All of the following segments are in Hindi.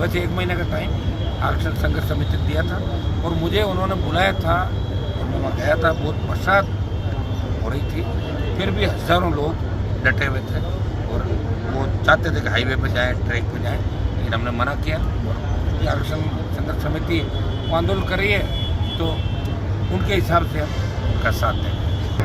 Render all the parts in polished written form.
वैसे 1 महीने का टाइम आरक्षण संघर्ष समिति ने दिया था और मुझे उन्होंने बुलाया था और मैं वहाँ गया था। बहुत बरसात हो रही थी, फिर भी हज़ारों लोग डटे हुए थे और वो चाहते थे कि हाईवे पर जाएँ, ट्रैक पर जाएँ, लेकिन हमने मना किया। और आरक्षण संघर्ष समिति वो आंदोलन कर रही है तो उनके हिसाब से हम उनका साथ दें।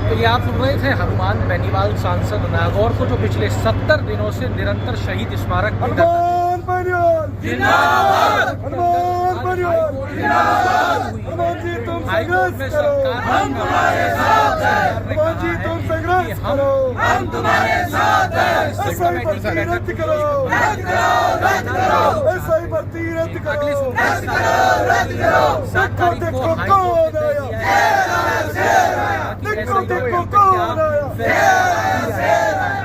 तो ये आप सुन रहे थे हनुमान बेनीवाल सांसद नागौर को, जो पिछले 70 दिनों से निरंतर शहीद स्मारक की हनुमान बेनीवाल जिंदाबाद, हनुमान बेनीवाल जिंदाबाद, हनुमान जी तुम संघर्ष करो, हम तुम्हारे साथ हैं, हनुमान जी तुम संघर्ष करो, हम तुम्हारे साथ हैं, ऐसा ही भर्ती रद्द करो, रद्द करो, रद्द करो, ऐसा ही भर्ती रद्द करो, रद्द करो, रद्द करो, देखो कौन आया, देखो देखो कौन आया।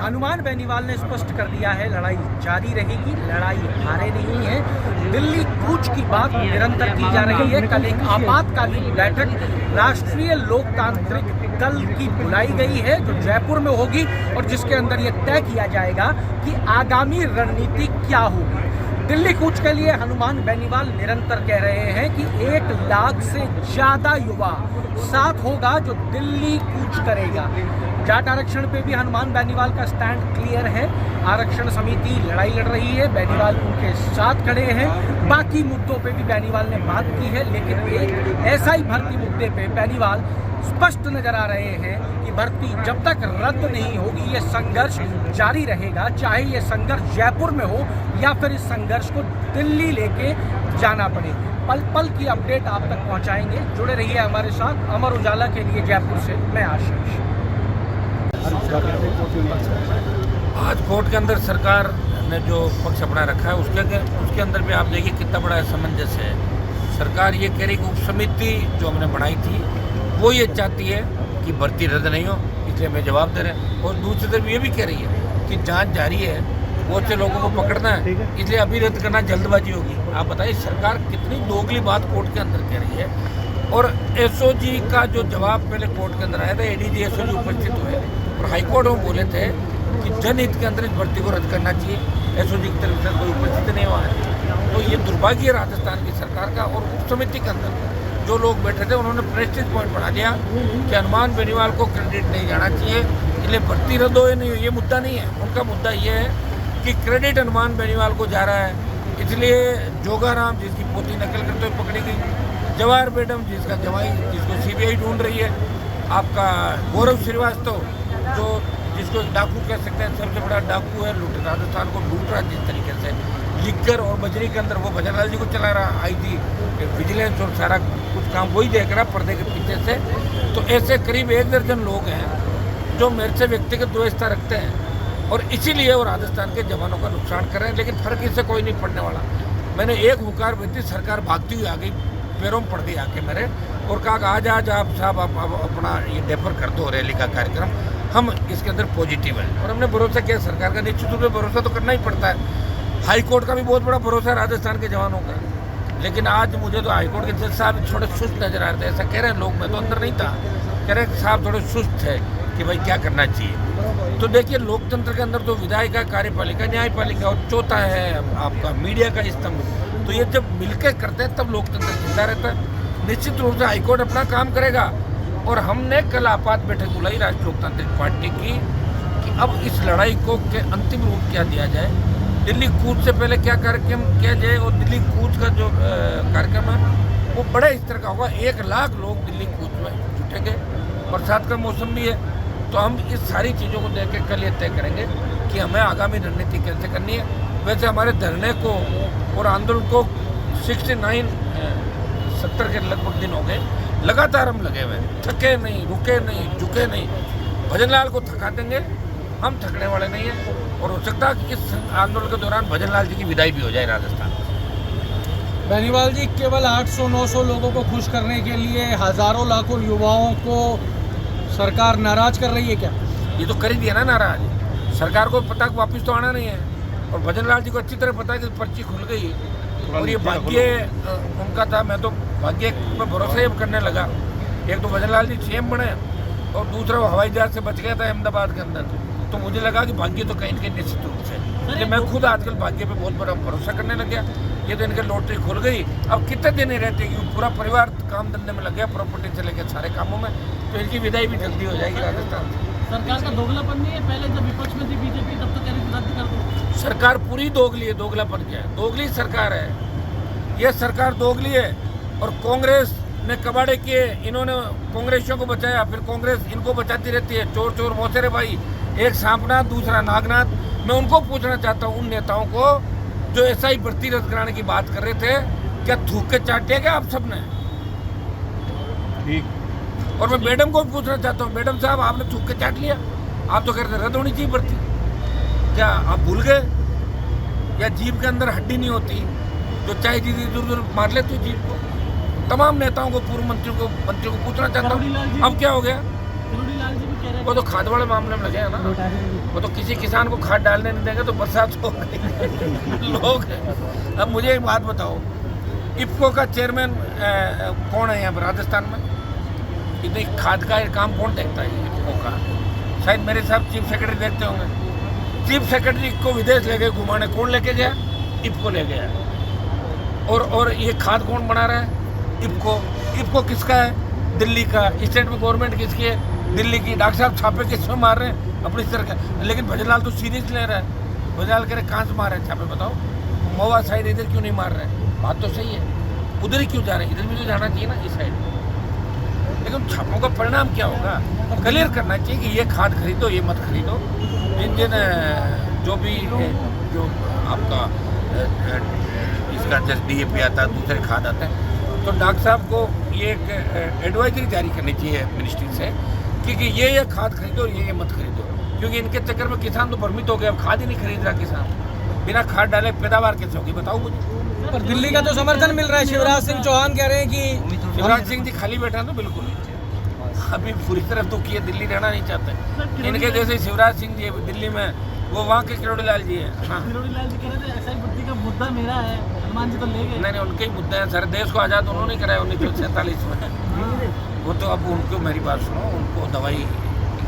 हनुमान बेनीवाल ने स्पष्ट कर दिया है, लड़ाई जारी रहेगी, लड़ाई हारे नहीं है। दिल्ली कूच की बात निरंतर की जा रही है। कल एक आपातकालीन बैठक राष्ट्रीय लोकतांत्रिक दल की बुलाई गई है जो जयपुर में होगी और जिसके अंदर ये तय किया जाएगा कि आगामी रणनीति क्या होगी। दिल्ली कूच के लिए हनुमान बेनीवाल निरंतर कह रहे हैं कि 1 लाख से ज्यादा युवा साथ होगा जो दिल्ली कूच करेगा। जाट आरक्षण पे भी हनुमान बेनीवाल का स्टैंड क्लियर है। आरक्षण समिति लड़ाई लड़ रही है, बेनीवाल उनके साथ खड़े हैं। बाकी मुद्दों पे भी बेनीवाल ने बात की है, लेकिन एक ऐसा ही भर्ती मुद्दे पे बेनीवाल स्पष्ट नजर आ रहे हैं कि भर्ती जब तक रद्द नहीं होगी ये संघर्ष जारी रहेगा, चाहे ये संघर्ष जयपुर में हो या फिर इस संघर्ष को दिल्ली लेके जाना पड़े। पल पल की अपडेट आप तक पहुंचाएंगे, जुड़े रहिए हमारे साथ। अमर उजाला के लिए जयपुर से मैं आशीष। आज कोर्ट के अंदर सरकार ने जो पक्ष अपना रखा है उसके अंदर भी आप देखिए कितना बड़ा असमंजस है। सरकार ये कह रही कि उप समिति जो हमने बनाई थी वो ये चाहती है कि भर्ती रद्द नहीं हो, इसलिए हमें जवाब दे रहे हैं। और दूसरी तरफ ये भी कह रही है कि जांच जारी है, बहुत से लोगों को पकड़ना है, इसलिए अभी रद्द करना जल्दबाजी होगी। आप बताइए सरकार कितनी दोगली बात कोर्ट के अंदर कह रही है। और एसओजी का जो जवाब पहले कोर्ट के अंदर आया था, एडीजी एसओजी उपस्थित हुए और हाईकोर्ट में बोले थे कि जनहित के अंदर इस भर्ती को रद्द करना चाहिए। एसओजी की तरफ से कोई उपस्थित नहीं हुआ है, तो ये दुर्भाग्य है राजस्थान की सरकार का। और उप समिति के अंदर जो लोग बैठे थे उन्होंने प्रेस्टीज पॉइंट बढ़ा दिया कि हनुमान बेनीवाल को क्रेडिट नहीं जाना चाहिए, इसलिए भर्ती रद्द हो या नहीं हो ये मुद्दा नहीं है। उनका मुद्दा ये है कि क्रेडिट हनुमान बेनीवाल को जा रहा है, इसलिए जोगाराम जिसकी पोती नकल करते हुए पकड़ी गई, जवाहर बेगम जिसका जवाई जिसको सीबीआई ढूंढ रही है, आपका गौरव श्रीवास्तव जो जिसको डाकू कह सकते हैं, सबसे बड़ा डाकू है, लूट राजस्थान को लूट रहा जिस तरीके से लिखकर और बजरी के अंदर वो भजनलाल जी को चला रहा, आईटी विजिलेंस और सारा कुछ काम वही देख रहा पर्दे के पीछे से। तो ऐसे करीब 1 दर्जन लोग हैं जो मेरे से व्यक्तिगत द्वेषता रखते हैं और इसीलिए वो राजस्थान के जवानों का नुकसान कर रहे हैं, लेकिन फर्क इससे कोई नहीं पड़ने वाला। मैंने एक हुकार भेजी, सरकार भागती हुई आ गई, पैरों में पड़ गई आके मेरे और कहा आज आप साहब आप अपना ये डेफर कर दो रैली का कार्यक्रम, हम इसके अंदर पॉजिटिव हैं। और हमने भरोसा किया सरकार का, निश्चित रूप से भरोसा तो करना ही पड़ता है। हाईकोर्ट का भी बहुत बड़ा भरोसा है राजस्थान के जवानों का, लेकिन आज मुझे तो हाईकोर्ट के जज साहब थोड़े सुस्त नजर आ रहे थे। ऐसा कह रहे हैं लोग, मैं तो अंदर नहीं था, कह रहे साहब थोड़े सुस्त है कि भाई क्या करना चाहिए। तो देखिए लोकतंत्र के अंदर तो विधायिका, कार्यपालिका, न्यायपालिका और चौथा है आपका मीडिया का स्तंभ, तो ये जब मिलकर करते हैं तब लोकतंत्र जिंदा रहता है। निश्चित रूप से हाईकोर्ट अपना काम करेगा और हमने कल आपात बैठक बुलाई राष्ट्रीय लोकतांत्रिक पार्टी की कि अब इस लड़ाई को के अंतिम रूप क्या दिया जाए, दिल्ली कूच से पहले क्या कार्यक्रम किया जाए। और दिल्ली कूच का जो कार्यक्रम है वो बड़े स्तर का होगा, 1 लाख लोग दिल्ली कूच में जुटेंगे, बरसात का मौसम भी है, तो हम इस सारी चीज़ों को देख के कल ये तय करेंगे कि हमें आगामी रणनीति कैसे करनी है। वैसे हमारे धरने को और आंदोलन को 70 के लगभग दिन हो गए, लगातार हम लगे हुए, थके नहीं, रुके नहीं, झुके नहीं। भजनलाल को थका देंगे, हम थकने वाले नहीं हैं। और हो सकता है कि इस आंदोलन के दौरान भजनलाल जी की विदाई भी हो जाए राजस्थान। बेनीवाल जी केवल 800-900 लोगों को खुश करने के लिए हजारों लाखों युवाओं को सरकार नाराज कर रही है क्या? ये तो कर ही दिया ना नाराज, सरकार को पता कि वापस तो आना नहीं है और भजनलाल जी को अच्छी तरह पता है कि पर्ची खुल गई और ये भाग्य उनका था। मैं तो भाग्य पर भरोसा ही करने लगा। एक तो भजनलाल जी सीएम बने और दूसरा वो हवाई जहाज से बच गया था अहमदाबाद के अंदर, तो मुझे लगा कि भाग्य तो कहीं न कहीं निश्चित रूप से, इसलिए मैं खुद आजकल भाग्य पे बहुत बड़ा भरोसा करने लग गया। ये तो इनके लॉटरी खुल गई। अब कितने दिन ही रहते हैं, पूरा परिवार काम धंधे में लग गया, प्रॉपर्टी से लेकर सारे कामों में, तो इनकी विदाई भी जल्दी हो जाएगी राजस्थान से। सरकार का दोगलापन नहीं है? पहले जब विपक्ष में थी बीजेपी तब तो कह रही थी रद्द कर दो। सरकार पूरी दोगली है, दोगलापन क्या है, दोगली सरकार है ये, सरकार दोगली है। और कांग्रेस ने कबाड़े किए, इन्होंने कांग्रेसियों को बचाया, फिर कांग्रेस इनको बचाती रहती है। चोर चोर मौसेरे भाई, एक सांपनाथ दूसरा नागनाथ। मैं उनको पूछना चाहता हूँ, उन नेताओं को जो ऐसा ही भर्ती रद्द कराने की बात कर रहे थे, क्या थूक के चाटे क्या आप सबने? ठीक। और मैं मैडम को पूछना चाहता हूँ, मैडम साहब आपने थूक के चाट लिया? आप तो कह रहे थे रद्द होनी चाहिए भर्ती, क्या आप भूल गए? या जीभ के अंदर हड्डी नहीं होती जो चाहे दीदी दूर दूर मार लेती जीभ को? तमाम नेताओं को, पूर्व मंत्रियों को पूछना चाहता हूँ, अब क्या हो गया? वो तो खाद वाले मामले में लगे हैं ना, वो तो किसी किसान को खाद डालने नहीं देंगे तो बरसात हो गई लोग। अब मुझे एक बात बताओ, इफ्को का चेयरमैन कौन है यहाँ पर राजस्थान में? इतनी खाद का काम कौन देखता है इफ्को का? शायद मेरे साहब चीफ सेक्रेटरी देखते होंगे। चीफ सेक्रेटरी को विदेश ले गए घुमाने, कौन लेके गया? इफ्को ले गया। और ये खाद कौन बना रहा है? इफ्को किसका है? दिल्ली का। स्टेट में गवर्नमेंट किसकी है? दिल्ली की। डॉक्टर साहब छापे किसमें मार रहे हैं? अपनी सरकार। लेकिन भजनलाल तो सीरियस ले रहा है। भजनलाल कह रहे कहाँ से मार रहे हैं छापे, बताओ? महुआ साइड इधर क्यों नहीं मार रहे हैं? बात तो सही है, उधर ही क्यों जा रहे हैं? इधर भी तो जाना चाहिए ना, इस साइड। लेकिन छापों का परिणाम क्या होगा? क्लियर करना चाहिए कि ये खाद खरीदो, ये मत खरीदो। जिन जो आपका इसका जैसे DAP आता है, दूसरे खाद आते हैं, तो डॉक्टर साहब को ये एक एडवाइजरी जारी करनी चाहिए मिनिस्ट्री से कि ये खाद खरीदो, ये मत खरीदो। क्योंकि इनके चक्कर में किसान तो भ्रमित हो गया, अब खाद ही नहीं खरीद रहा किसान। बिना खाद डाले पैदावार कैसे होगी, बताओ मुझे? पर दिल्ली का तो समर्थन मिल रहा है। शिवराज सिंह चौहान कह रहे हैं कि शिवराज सिंह जी खाली बैठा है तो बिल्कुल अभी पूरी तरह तो किए, दिल्ली रहना नहीं चाहते। इनके जैसे शिवराज सिंह जी दिल्ली में, वो वहाँ के किरोड़ी लाल जी हैं। हाँ, किरोड़ी लाल जी कह रहे थे ऐसा ही बुद्धि का मुद्दा मेरा है, हनुमान जी तो ले गए। नहीं, उनके ही मुद्दे हैं। सारे देश को आज़ाद उन्होंने कराया 1947 में। वो तो अब उनको, मेरी बात सुनो, उनको दवाई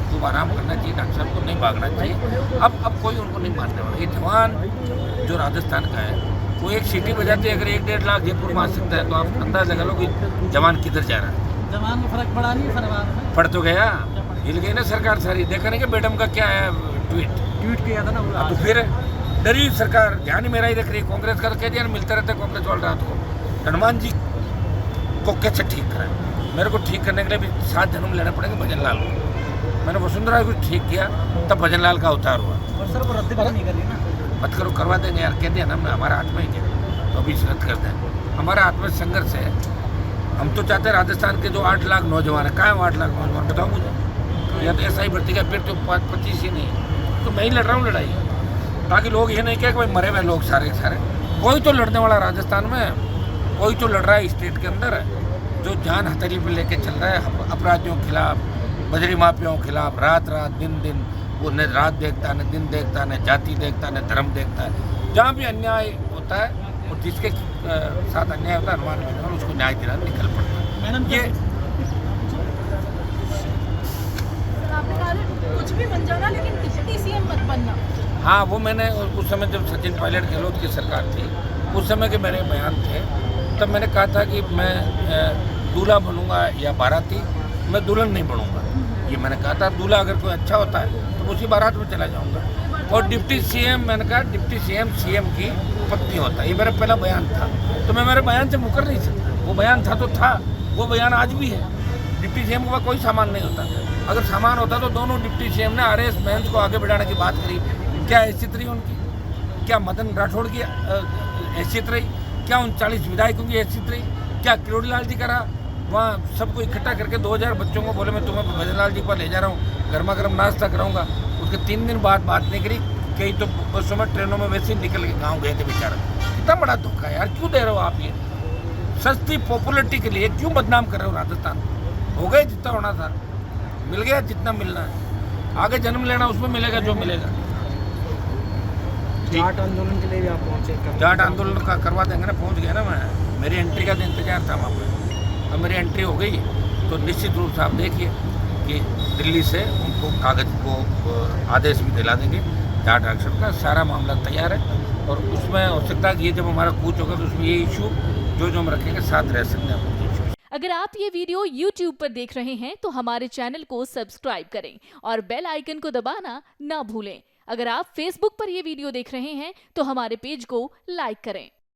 खूब आराम करना चाहिए, डॉक्टर साहब को नहीं भागना चाहिए। अब कोई उनको नहीं मानने वाला। ये जवान जो राजस्थान का है, वो एक सीटी बजाते अगर 1-1.5 लाख जयपुर में आ सकता है, तो आप अंदाजा लगा लो कि जवान किधर जा रहा है। जवान में फर्क पड़ा नहीं? पड़ तो गया, हिल गई ना सरकार सारी। देखा नहीं कि मैडम का क्या है ट्वीट किया था ना वो। तो फिर डरी सरकार, ध्यान ही मेरा ही रख रही। कांग्रेस का कह दिया ना, मिलते रहते कांग्रेस वाले रात को। हनुमान जी को कैसे ठीक कराएं? मेरे को ठीक करने के लिए भी 7 जन्म लेने पड़ेंगे भजनलाल को। मैंने वसुंधरा को ठीक किया, तब भजनलाल का अवतार हुआ। और सर वो रद्द नहीं करनी ना? मत करो, करवा देंगे यार, कह दिया ना, हमारा हाथ में ही क्या, तो अभी रद्द कर दें। हमारा हाथ में संघर्ष है। हम तो चाहते हैं राजस्थान के जो 8 लाख नौजवान है, कहाँ है 8 लाख नौजवान, बताओ मुझे? या तो ऐसा ही भर्ती का, फिर तो 25 ही नहीं, तो मैं ही लड़ रहा हूँ लड़ाई, ताकि लोग ये नहीं कहे कि भाई मरे हुए लोग सारे सारे। कोई तो लड़ने वाला राजस्थान में, कोई तो लड़ रहा है स्टेट के अंदर, जो जान हथेली पर लेके चल रहा है अपराधियों के खिलाफ, बजरी माफियाओं के खिलाफ। रात दिन वो न रात देखता, न दिन देखता, न जाति देखता, न धर्म देखता है। जहाँ भी अन्याय होता है और जिसके साथ अन्याय होता है, हनुमान मिलकर उसको न्याय दिलाने निकल पड़ता है। मैडम ये आपने कहा कुछ भी बन जाना, लेकिन डिप्टी CM मत बनना। हाँ, वो मैंने उस समय जब सचिन पायलट गहलोत की सरकार थी, उस समय के मेरे बयान थे। तब मैंने कहा था कि मैं दूल्हा बनूंगा या बाराती, मैं दुल्हन नहीं बनूंगा। ये मैंने कहा था। दूल्हा अगर कोई अच्छा होता है तो उसी बारात में चला जाऊंगा। और डिप्टी CM, मैंने कहा डिप्टी CM की पत्नी होता है। ये मेरा पहला बयान था, तो मैं मेरे बयान से मुकर नहीं सकता। वो बयान था तो था, वो बयान आज भी है। डिप्टी CM का कोई सामान नहीं होता। अगर सामान होता तो दोनों डिप्टी CM ने RS मेंस को आगे बढ़ाने की बात करी। क्या हैसियत रही उनकी? क्या मदन राठौड़ की हैसियत रही? क्या 39 विधायकों की हैसियत रही? क्या किरोड़ी लाल जी करा वहाँ सबको इकट्ठा करके 2000 बच्चों को बोले मैं तुम्हें भजनलाल जी पर ले जा रहा हूँ, गर्मा गर्म नाश्ता कराऊंगा। उसके 3 दिन बाद बात नहीं करी। कई तो बसों में, ट्रेनों में वैसे ही निकल के गाँव गए थे बेचारा। कितना बड़ा धोखा है यार, क्यों दे रहे हो आप ये सस्ती पॉपुलरिटी के लिए? क्यों बदनाम कर रहे हो राजस्थान? हो गए जितना होना था, मिल गया जितना मिलना है। आगे जन्म लेना, उसमें मिलेगा जो मिलेगा। जाट आंदोलन के लिए भी आप पहुँचे? जाट आंदोलन का करवा देंगे ना, पहुँच गया ना मैं। मेरी एंट्री का तो इंतजार था वहाँ पर। अब मेरी एंट्री हो गई तो निश्चित रूप से आप देखिए कि दिल्ली से उनको कागज को आदेश भी दिला देंगे जाट आरक्षण का सारा मामला तैयार है और उसमें हो सकता है कि ये जब हमारा कूच होगा तो उसमें ये इशू जो हम रखेंगे साथ रह सकते हैं। अगर आप ये वीडियो YouTube पर देख रहे हैं तो हमारे चैनल को सब्सक्राइब करें और बेल आइकन को दबाना ना भूलें। अगर आप Facebook पर ये वीडियो देख रहे हैं तो हमारे पेज को लाइक करें।